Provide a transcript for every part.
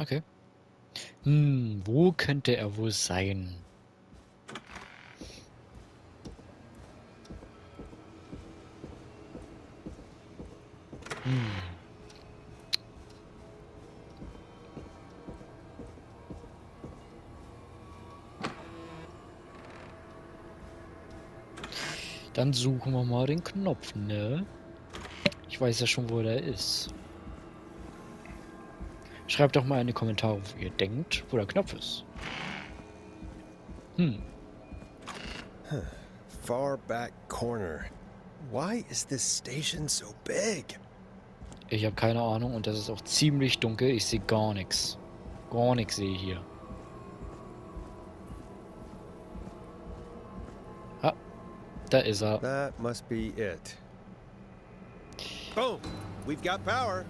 Okay. Wo könnte er wohl sein? Dann suchen wir mal den Knopf, ne? Ich weiß ja schon, wo der ist. Schreibt doch mal in die Kommentare, wo ihr denkt, wo der Knopf ist. Far back corner. Why is this station so big? Ich habe keine Ahnung und das ist auch ziemlich dunkel. Ich sehe gar nichts. Gar nichts sehe ich hier. Ah, da ist er. That must be it. Boom! We've got power.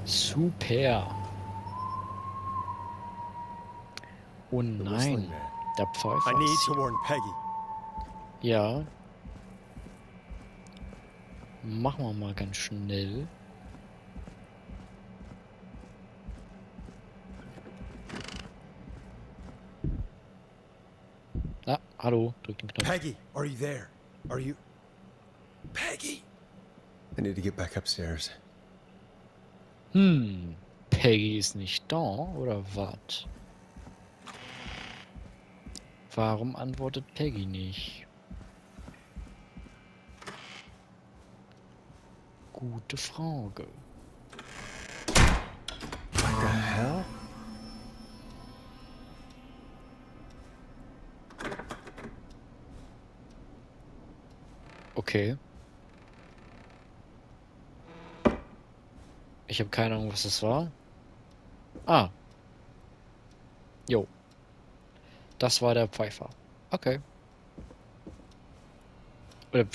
Super. Oh The whistling nein, man. der Pfeifer. I need ist to hier. warn Peggy. Ja. Machen wir mal ganz schnell. Ah, hallo, drück den Knopf. Peggy, are you there? Are you... Peggy? I need to get back upstairs. Peggy ist nicht da, oder was? Warum antwortet Peggy nicht? Gute Frage. What the hell? Okay. Ich habe keine Ahnung, was das war. Ah. Jo. Das war der Pfeifer. Okay. Oder,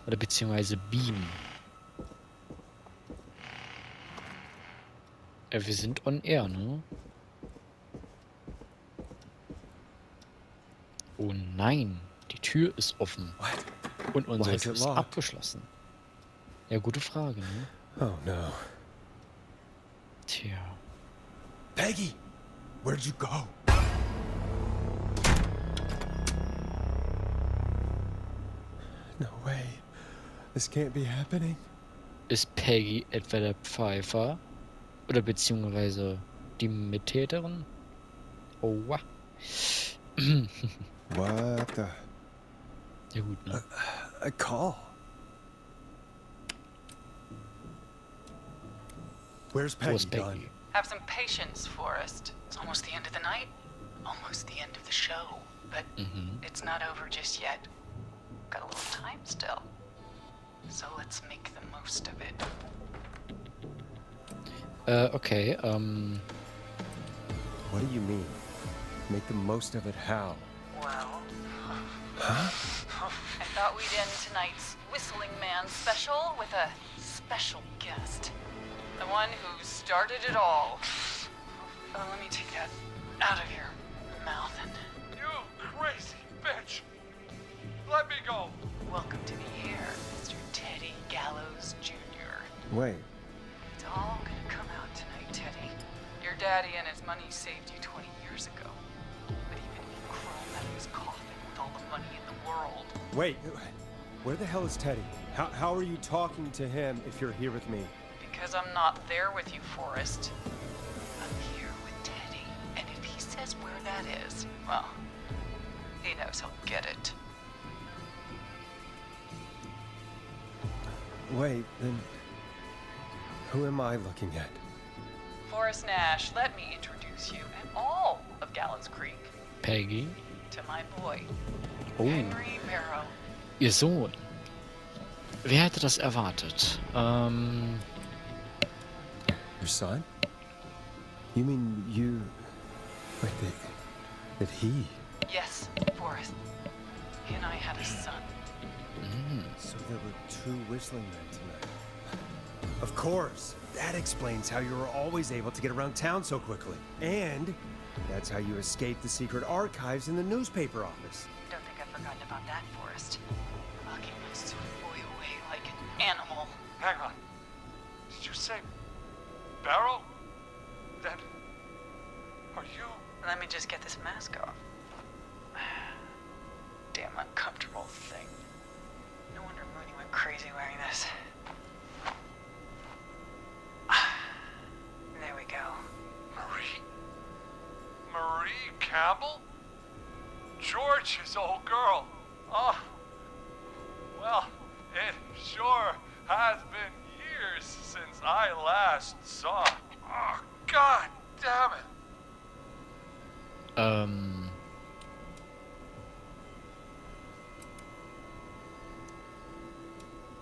oder beziehungsweise Beam. Wir sind on air, ne? Oh nein. Die Tür ist offen. What? Und unsere Why is Tür it ist locked? abgeschlossen. Ja, gute Frage, ne? Oh no. Tja. Peggy, where'd you go? No way. This can't be happening. Ist Peggy etwa der Pfeifer? Oder beziehungsweise die Mittäterin? Oh, wow. What the... Ja gut, ne? A call. Where's Wo ist Peggy gone? Peggy? Have some patience, Forrest. It's almost the end of the night. Almost the end of the show. But it's not over just yet. Got a little time still. So let's make the most of it. Okay, What do you mean? Make the most of it how? Well, Huh? I thought we'd end tonight's Whistling Man special with a special guest. The one who started it all. Let me take that out of your mouth and... You crazy bitch! Let me go! Welcome to the air, Mr. Teddy Gallows Jr. Wait, It's all gonna come out tonight, Teddy. Your daddy and his money saved you 20 years ago. But even if you crawl out of his coffin with all the money in the world... wait. Where the hell is Teddy? How are you talking to him if you're here with me? Because I'm not there with you, Forrest. I'm here with Teddy. And if he says where that is, well, he knows he'll get it. Wait, then... who am I looking at? Forrest Nash, let me introduce you and all of Gallows Creek Peggy. to my boy, Oh, Henry Barrow. ihr Sohn. Wer hätte das erwartet? Your son? You mean you... wait, that he... Yes, Forrest. He and I had a son. So there were two whistling men tonight. Of course. That explains how you were always able to get around town so quickly. And that's how you escaped the secret archives in the newspaper office. Don't think I've forgotten about that, Forrest. Locking my sweet boy away like an animal. Hang on. Did you say Barrow? Are you? Let me just get this mask off. Damn uncomfortable thing. No wonder Mooney went crazy wearing this. There we go. Marie? Marie Campbell? George's old girl. Oh. Well, it sure has been years since I last saw. Oh, God damn it.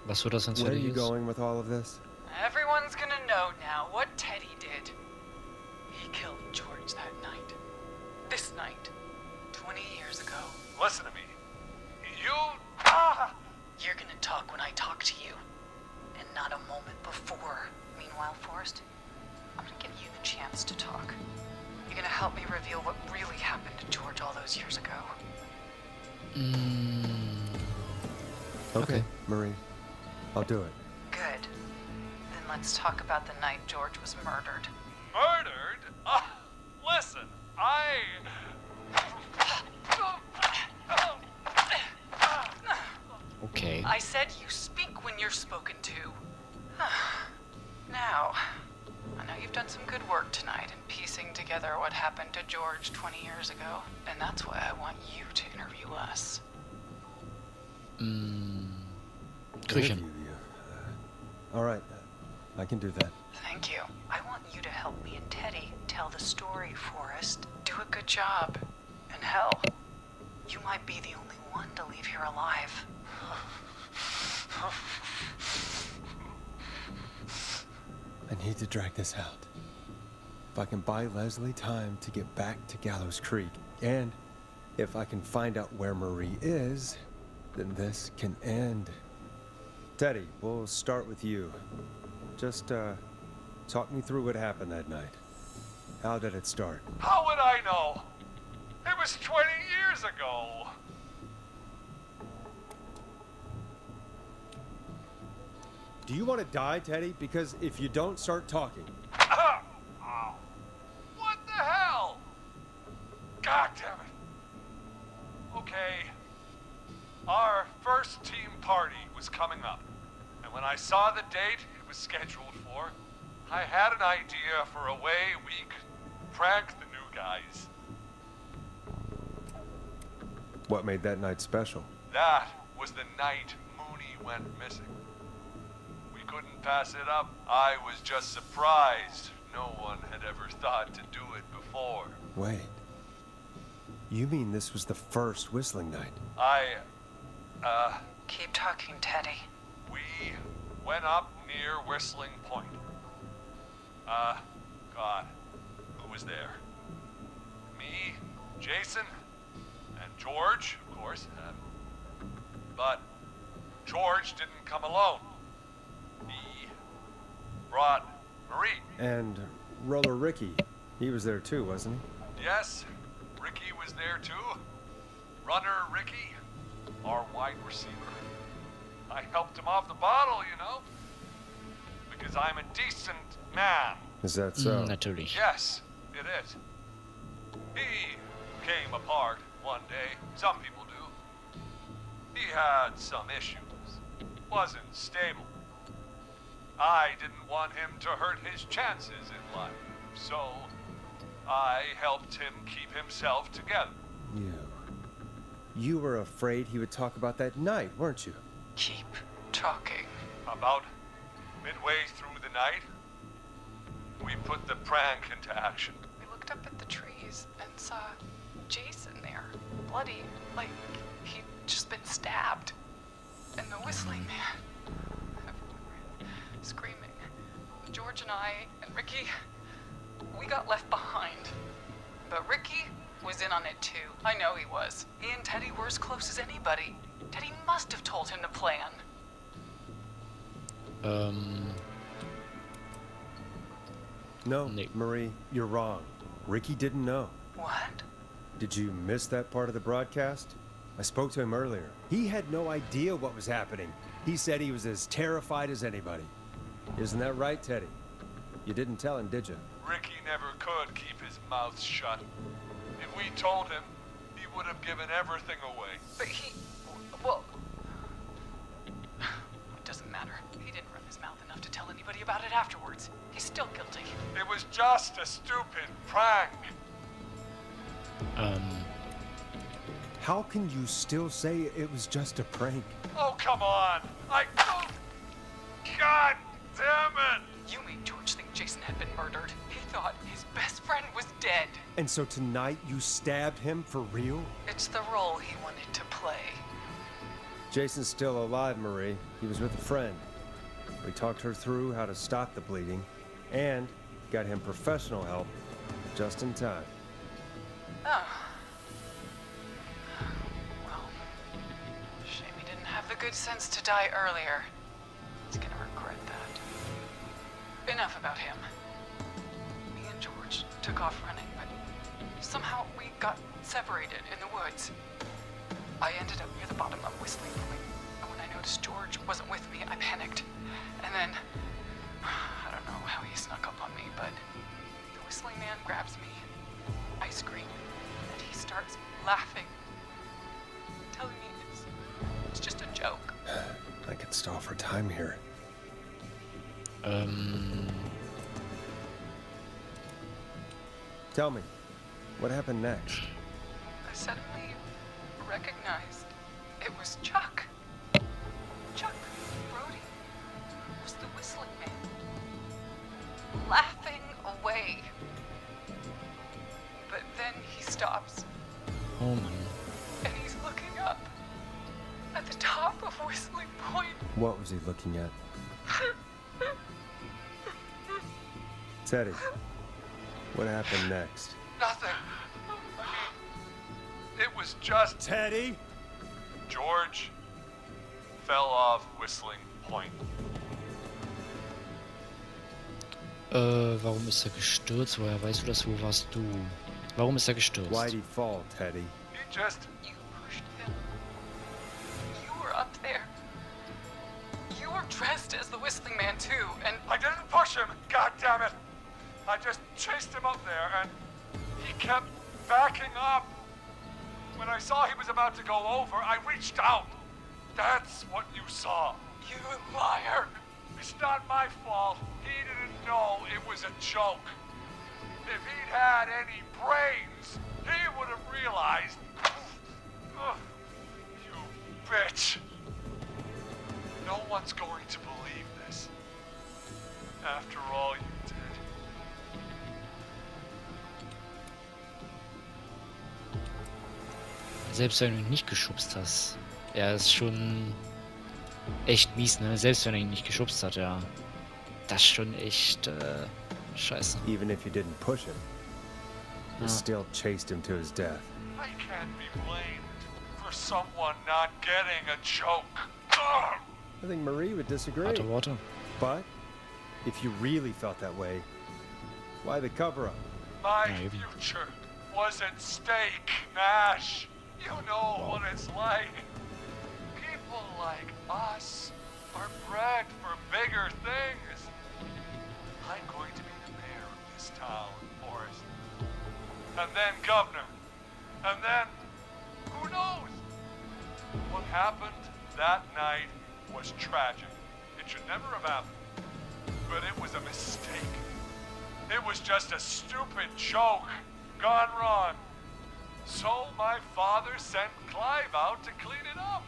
Was wird das denn Where are you seriös? going with all of this? Everyone's gonna know now what Teddy did. He killed George that night. This night. 20 years ago. Listen to me. You... You're gonna talk when I talk to you. And not a moment before. Meanwhile, Forrest, I'm gonna give you the chance to talk. You're gonna help me reveal what really happened to George all those years ago. Okay, Marie. I'll do it. Good. Then let's talk about the night George was murdered. Murdered? Listen, Okay. I said you speak when you're spoken to. Now, I know you've done some good work tonight in piecing together what happened to George 20 years ago, and that's why I want you to interview us. Grüchen. Interview you. All right, I can do that. Thank you. I want you to help me and Teddy tell the story, Forrest. Do a good job. And hell, you might be the only one to leave here alive. I need to drag this out. If I can buy Leslie time to get back to Gallows Creek, and if I can find out where Marie is, then this can end. Teddy, we'll start with you. Just, talk me through what happened that night. How did it start? how would I know? It was 20 years ago. Do you want to die, Teddy? Because if you don't start talking... Ow. What the hell? God damn it. Okay. Our first team party was coming up. And when I saw the date it was scheduled for, I had an idea for a way we could prank the new guys. What made that night special? That was the night Mooney went missing. We couldn't pass it up. I was just surprised no one had ever thought to do it before. Wait. You mean this was the first whistling night? Keep talking, Teddy. We went up near Whistling Point. God, who was there? Me, Jason, and George, of course. But George didn't come alone. He brought Marie. And Roller Ricky, he was there too, wasn't he? Yes, Ricky was there too. Runner Ricky, our wide receiver. I helped him off the bottle, you know. Because I'm a decent man. Is that so? Natürlich. Yes, it is. He came apart one day. Some people do. He had some issues. Wasn't stable. I didn't want him to hurt his chances in life. So, I helped him keep himself together. You were afraid he would talk about that night, weren't you? Keep talking. About midway through the night, we put the prank into action. We looked up at the trees and saw Jason there, bloody, like he'd just been stabbed. And the whistling man, screaming. George and I and Ricky, we got left behind. But Ricky was in on it too. I know he was. He and Teddy were as close as anybody. Teddy must have told him to plan. No, Nick. Marie, you're wrong. Ricky didn't know. What? Did you miss that part of the broadcast? I spoke to him earlier. He had no idea what was happening. He said he was as terrified as anybody. Isn't that right, Teddy? You didn't tell him, did you? Ricky never could keep his mouth shut. If we told him, he would have given everything away. But well, it doesn't matter. He didn't run his mouth enough to tell anybody about it afterwards. He's still guilty. It was just a stupid prank. How can you still say it was just a prank? Oh, come on. Oh, God damn it. You made George think Jason had been murdered. He thought his best friend was dead. And so tonight you stabbed him for real? It's the role he wanted to play. Jason's still alive, Marie. He was with a friend. We talked her through how to stop the bleeding and got him professional help just in time. Oh. Well, shame he didn't have the good sense to die earlier. He's gonna regret that. Enough about him. Me and George took off running, but somehow we got separated in the woods. I ended up near the bottom of Whistling Point, and when I noticed George wasn't with me, I panicked. And then, I don't know how he snuck up on me, but the Whistling Man grabs me. I scream, and he starts laughing, telling me it's just a joke. I could stall for time here. Tell me, what happened next? I suddenly recognized it was Chuck. Chuck Brody was the Whistling Man, laughing away. But then he stops, Oh Mann. and he's looking up at the top of Whistling Point. What was he looking at? Teddy, what happened next? Nothing. I mean, it was just Teddy? George fell off Whistling Point. Warum ist er gestürzt? Woher weißt du das? Wo warst du? Warum ist er gestürzt? Why'd he fall, Teddy? He just... You pushed him. You were up there. You were dressed as the Whistling Man too, and I didn't push him, God damn it! I just chased him up there and he kept backing up. When I saw he was about to go over, I reached out. That's what you saw. you liar. It's not my fault. He didn't know it was a joke. If he'd had any brains, he would have realized. Ugh, you bitch. No one's going to believe this. After all you did. Selbst wenn du ihn nicht geschubst hast. Er ist schon echt mies, ne? Selbst wenn er ihn nicht geschubst hat, ja. Das ist schon echt scheiße. Even if you didn't push him, you still chased him to his death. I can't be blamed for someone not getting a joke. Ugh. I think Marie would disagree. Harte Worte. But if you really felt that way, why the cover-up? My Maybe. future was at stake, Nash. You know what it's like. People like us are bred for bigger things. I'm going to be the mayor of this town, Forrest. And then governor. And then, who knows? What happened that night was tragic. It should never have happened. But it was a mistake. It was just a stupid joke gone wrong. So my father sent Clive out to clean it up.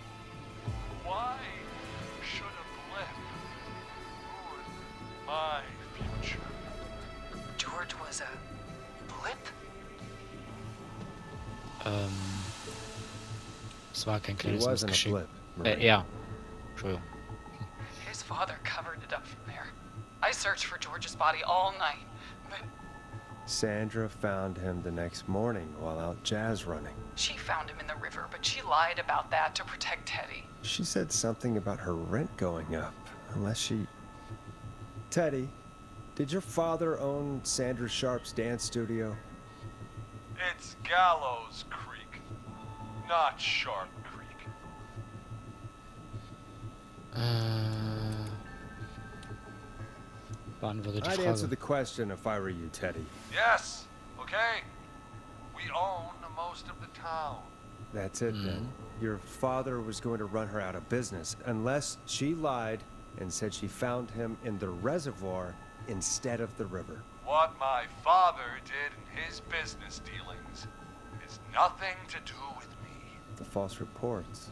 Why should a blip ruin my future? George was a blip? Es war kein It kleines wasn't a Missgeschick. blip, Marie. Ja. Entschuldigung. His father covered it up from there. I searched for George's body all night, but Sandra found him the next morning while out jazz running. she found him in the river, but she lied about that to protect Teddy. She said something about her rent going up, unless she... Teddy, did your father own Sandra Sharp's dance studio? It's Gallows Creek, not Sharp Creek. Beantworte die I'd answer Frage. the question if I were you, Teddy. Yes, okay. We own most of the town. That's it then. Your father was going to run her out of business unless she lied and said she found him in the reservoir instead of the river. What my father did in his business dealings is nothing to do with me. The false reports.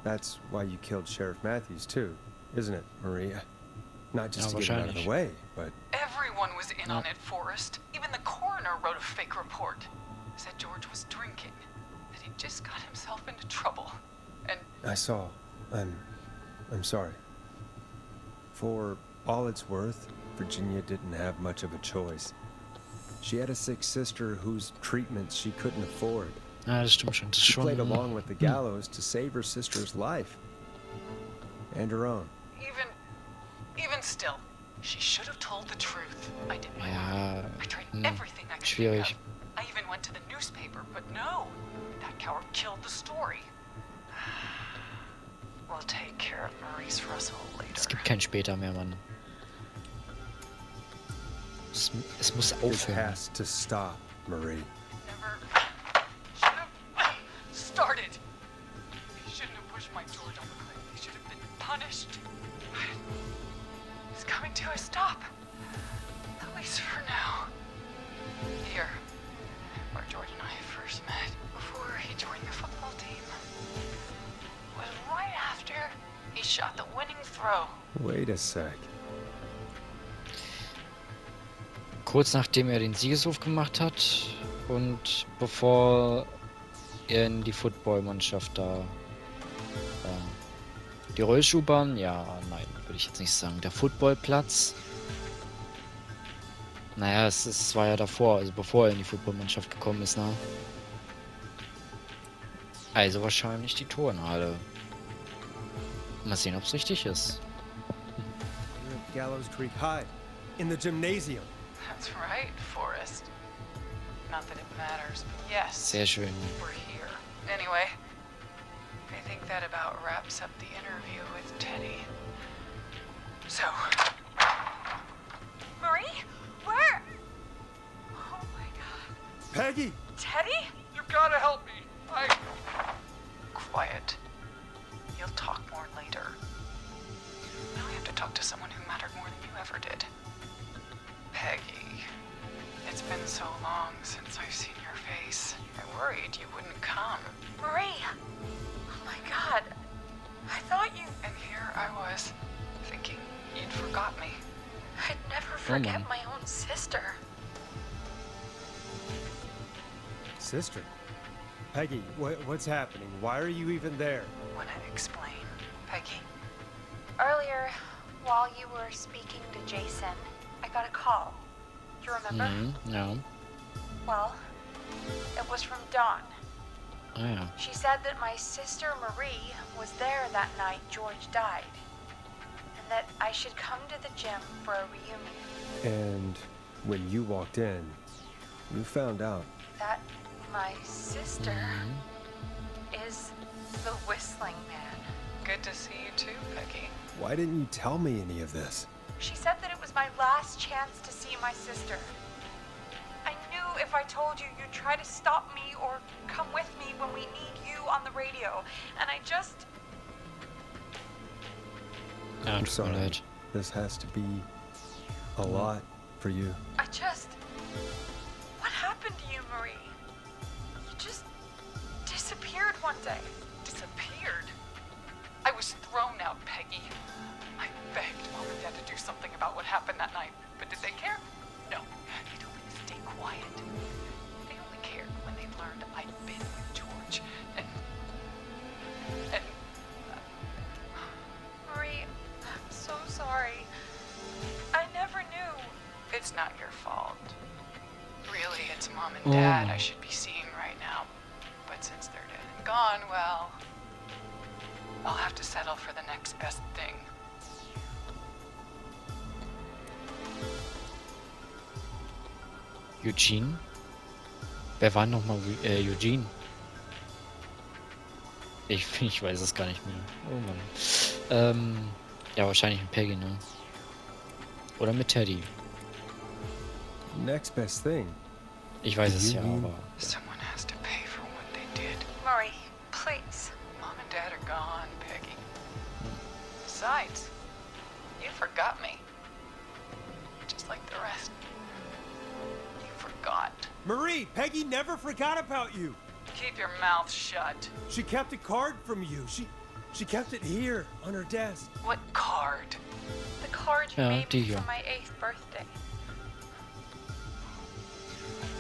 That's why you killed Sheriff Matthews too, isn't it, Maria? Not just Ja, to get him out of the wahrscheinlich. way, but Everyone was in on it, Forrest. Even the coroner wrote a fake report. Said George was drinking. That he just got himself into trouble. And I saw. I'm sorry. For all it's worth, Virginia didn't have much of a choice. She had a sick sister whose treatment she couldn't afford. Ja, das stimmt schon. Das ist She played schon. along with the gallows to save her sister's life. And her own. even still, she should have told the truth. I did my Ja, work. I tried everything I could think schwierig. of. I even went to the newspaper, but no. That coward killed the story. We'll take care of Maurice Russell later. Es gibt kein später mehr, Mann. Es muss It aufhören. has to stop, Marie. Never should have started. He shouldn't have pushed my George off the cliff. He should have been punished. He's coming to a stop. At least for now. Here, where George and I first met, before he joined the football team, was right after he shot the winning throw. Wait a sec. Kurz nachdem er den Siegesruf gemacht hat und bevor er in die Footballmannschaft da. Die Rollschuhbahn? Ja, nein, würde ich jetzt nicht sagen. Der Footballplatz? Naja, es war ja davor, also bevor er in die Footballmannschaft gekommen ist, ne? Also wahrscheinlich die Turnhalle. Mal sehen, ob es richtig ist. We're at Gallows Creek High, in the gymnasium. That's right, Forrest. Not that it matters, but yes. Sehr schön. We're here. Anyway, I think that about wraps up the interview with Teddy. So, Marie, where? Oh my God, Peggy! Teddy? You've got to help me. Quiet. You'll talk more later. Now I have to talk to someone who mattered more than you ever did. Peggy, it's been so long since I've seen your face. I worried you wouldn't come. Marie! Oh my God. I thought you... And here I was, thinking you'd forgot me. I'd never forget my own sister. Sister? Peggy, what's happening? Why are you even there? Wanna explain, Peggy? Earlier, while you were speaking to Jason, I got a call. Do you remember? Ja. Well, it was from Dawn. Ah ja. She said that my sister Marie was there that night George died, and that I should come to the gym for a reunion. And when you walked in, you found out. That my sister is the Whistling Man. Good to see you too, Peggy. Why didn't you tell me any of this? She said that it was my last chance to see my sister. I knew if I told you, you'd try to stop me or come with me when we need you on the radio. And I just... Ja, I'm tut mir sorry. leid. This has to be a lot for you. I just... What happened to you, Marie? You just disappeared one day. Disappeared. I was thrown out, Peggy. I begged Mom and Dad to do something about what happened that night, but did they care? No. They told me to stay quiet. They only cared when they learned I'd been with George. And Marie, I'm so sorry. I never knew. it's not your fault. Really, it's Mom and Dad I should be seeing right now. But since they're dead and gone, well, I'll have to settle for the next best thing. Eugene? Wer war nochmal Eugene? Ich weiß es gar nicht mehr. Oh Mann. Ja, wahrscheinlich mit Peggy, ne? Oder mit Teddy. Next best thing. Ich weiß es ja, aber... Someone has to pay for what they did. Murray, please. Mom and Dad are gone, Peggy. Besides, you forgot me. Just like the rest. You forgot. Marie, Peggy never forgot about you. Keep your mouth shut. She kept a card from you. She kept it here on her desk. What card? The card you Ja, made die me hier. for my 8th birthday.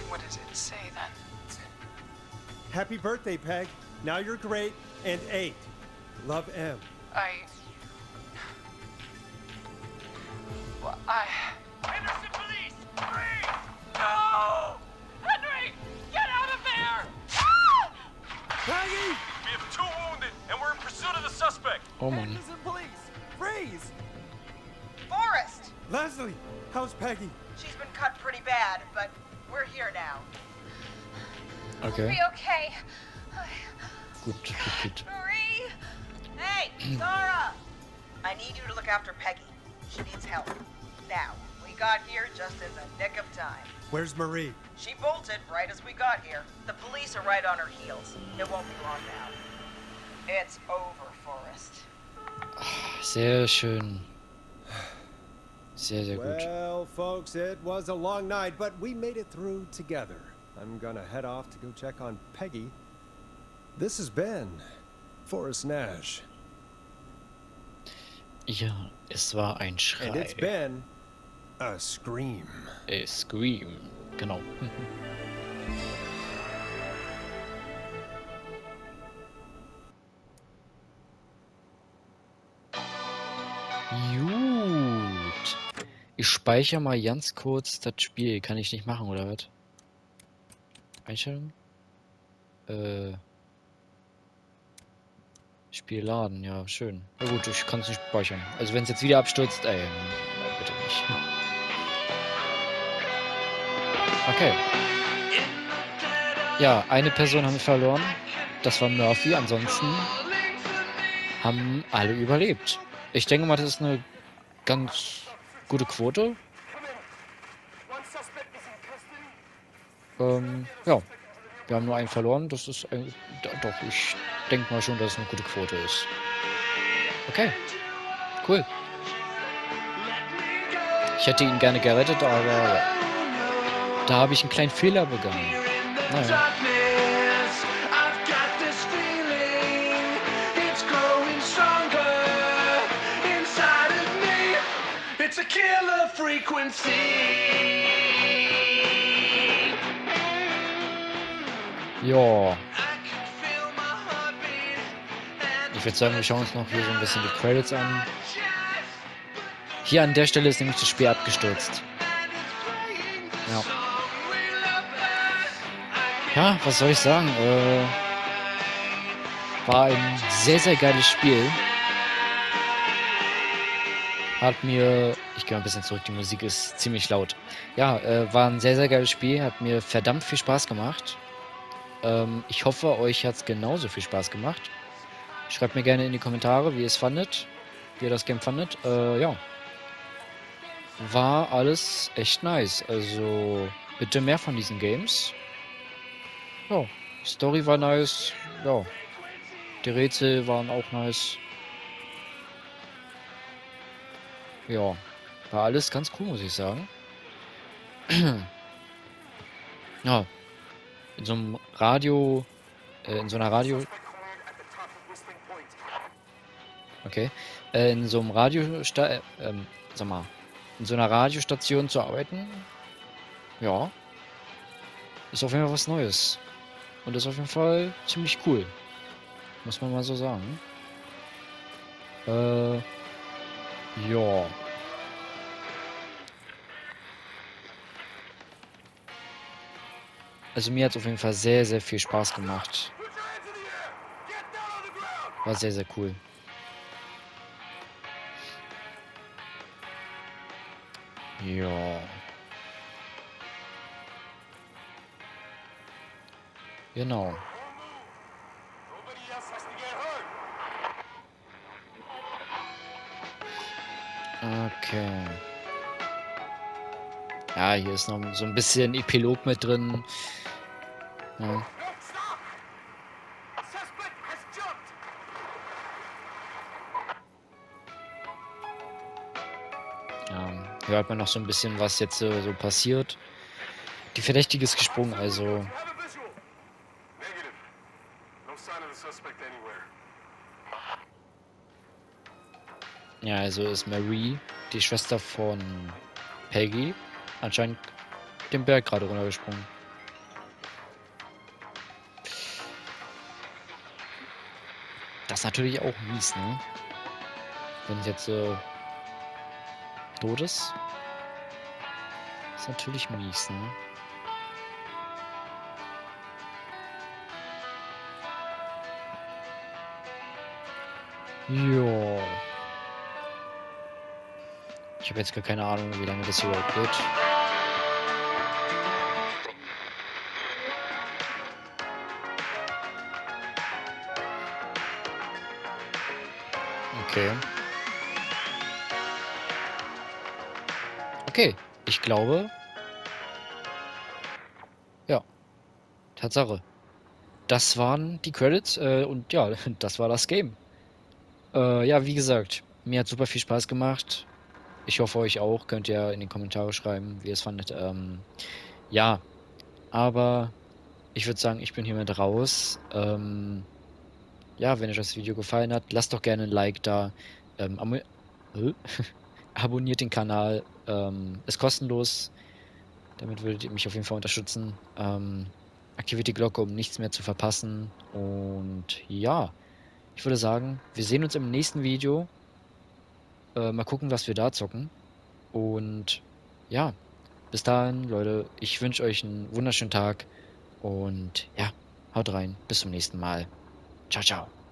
What does it say then? Happy birthday, Peg. Now you're great and 8. Love, M. Well, Henderson police! Freeze! No! Henry! Get out of there! Peggy! We have 2 wounded, and we're in pursuit of the suspect. Oh Mann. Henderson police! Freeze! Forrest! Leslie, how's Peggy? She's been cut pretty bad, but we're here now. Okay. Be okay. Gut, gut, gut. Marie! Hey, Zara! I need you to look after Peggy. She needs help. Now, we got here just in the nick of time. Where's Marie? She bolted right as we got here. The police are right on her heels. It won't be long now. It's over, Forrest. Sehr schön. Sehr, sehr gut. Well, folks, it was a long night, but we made it through together. I'm gonna head off to go check on Peggy. This has been Forrest Nash. Ja, es war ein Schrei. And it's been a scream. A Scream. Genau. Gut. Ich speichere mal ganz kurz das Spiel. Kann ich nicht machen, oder was? Einstellungen? Spiel laden, ja, schön. Na gut, ich kann es nicht speichern. Also wenn es jetzt wieder abstürzt, bitte nicht. Okay. Ja, eine Person haben wir verloren. Das war Murphy. Ansonsten haben alle überlebt. Ich denke mal, das ist eine ganz gute Quote. Ja. Wir haben nur einen verloren. Das ist doch, ich denke mal schon, dass es eine gute Quote ist. Okay. Cool. Ich hätte ihn gerne gerettet, aber ja. Da habe ich einen kleinen Fehler begangen. Naja. It's a killer frequency. Ja. Ich würde sagen, wir schauen uns noch hier so ein bisschen die Credits an. Hier an der Stelle ist nämlich das Spiel abgestürzt. Ja. Ja, was soll ich sagen? War ein sehr, sehr geiles Spiel. Hat mir... Ich gehe mal ein bisschen zurück, die Musik ist ziemlich laut. Ja, war ein sehr, sehr geiles Spiel. Hat mir verdammt viel Spaß gemacht. Ich hoffe, euch hat es genauso viel Spaß gemacht. Schreibt mir gerne in die Kommentare, wie ihr es fandet. Wie ihr das Game fandet. Ja. War alles echt nice. Also, bitte mehr von diesen Games. Ja, Story war nice. Ja. Die Rätsel waren auch nice. Ja, war alles ganz cool, muss ich sagen. Ja, in so einem Radio, in so einer Radio... Okay, in so einem sag mal, in so einer Radiostation zu arbeiten, ja, ist auf jeden Fall was Neues. Und ist auf jeden Fall ziemlich cool. Muss man mal so sagen. Ja. Also mir hat es auf jeden Fall sehr, sehr viel Spaß gemacht. War sehr, sehr cool. Ja. Genau. Okay. Ja, hier ist noch so ein bisschen Epilog mit drin. Ja. No, stop! Suspect has jumped! Hört man noch so ein bisschen, was jetzt so passiert. Die Verdächtige ist gesprungen, also You have a visual. Negative. No sign of the suspect anywhere. ja, also ist Marie, die Schwester von Peggy, anscheinend den Berg gerade runtergesprungen. Das ist natürlich auch mies, ne? Wenn sie jetzt tot ist. Ist natürlich mies, ne? Jo. Ich habe jetzt gar keine Ahnung, wie lange das hier überhaupt geht. Okay. Okay, ich glaube... Ja, Tatsache. Das waren die Credits und ja, das war das Game. Ja, wie gesagt, mir hat super viel Spaß gemacht. Ich hoffe, euch auch. Könnt ihr in die Kommentare schreiben, wie ihr es fandet. Ja, aber ich würde sagen, ich bin hiermit raus. Ja, wenn euch das Video gefallen hat, lasst doch gerne ein Like da. Abonniert den Kanal. Ist kostenlos. Damit würdet ihr mich auf jeden Fall unterstützen. Aktiviert die Glocke, um nichts mehr zu verpassen. Und ja, ich würde sagen, wir sehen uns im nächsten Video. Mal gucken, was wir da zocken. Und ja, bis dahin, Leute, ich wünsche euch einen wunderschönen Tag. Und ja, haut rein. Bis zum nächsten Mal. Ciao, ciao.